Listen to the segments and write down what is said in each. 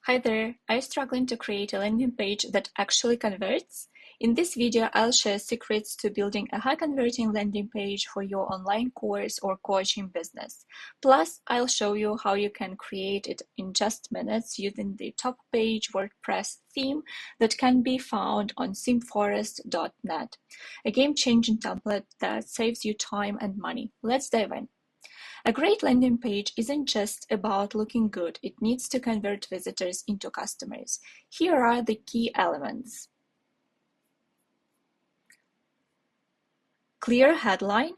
Hi there, are you struggling to create a landing page that actually converts? In this video, I'll share secrets to building a high-converting landing page for your online course or coaching business. Plus, I'll show you how you can create it in just minutes using the top page WordPress theme that can be found on firstsight.design, a game-changing template that saves you time and money. Let's dive in. A great landing page isn't just about looking good, it needs to convert visitors into customers. Here are the key elements. Clear headline.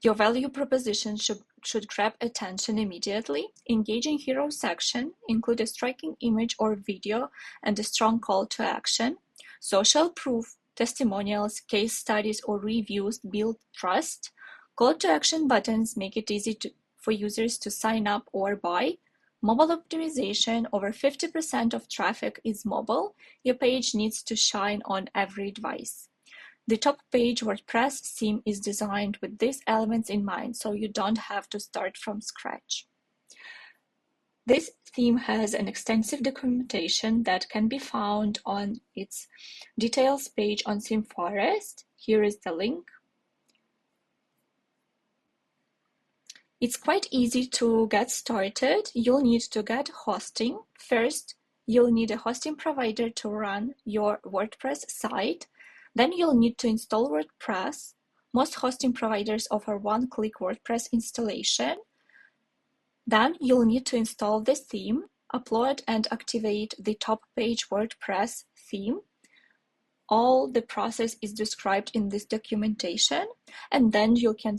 Your value proposition should grab attention immediately. Engaging hero section. Include a striking image or video and a strong call to action. Social proof. Testimonials, case studies, or reviews build trust. Call to action buttons make it easy for users to sign up or buy. Mobile optimization. Over 50% of traffic is mobile. Your page needs to shine on every device. The top page WordPress theme is designed with these elements in mind, so you don't have to start from scratch. This theme has an extensive documentation that can be found on its details page on ThemeForest. Here is the link. It's quite easy to get started. You'll need to get hosting. First, you'll need a hosting provider to run your WordPress site. Then you'll need to install WordPress. Most hosting providers offer one-click WordPress installation. Then you'll need to install the theme, upload and activate the top page WordPress theme. All the process is described in this documentation, and then you can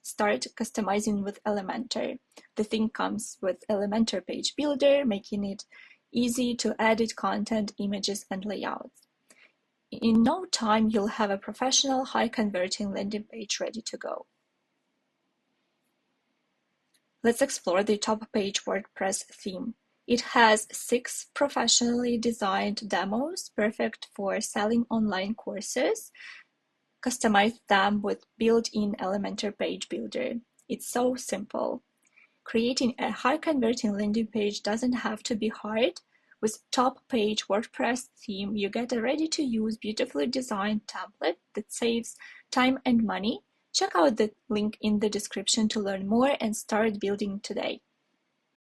start customizing with Elementor. The theme comes with Elementor Page Builder, making it easy to edit content, images, and layouts. In no time, you'll have a professional, high-converting landing page ready to go. Let's explore the top page WordPress theme. It has 6 professionally designed demos, perfect for selling online courses. Customize them with built-in Elementor Page Builder. It's so simple. Creating a high-converting landing page doesn't have to be hard. With top page WordPress theme, you get a ready-to-use, beautifully designed template that saves time and money. Check out the link in the description to learn more and start building today.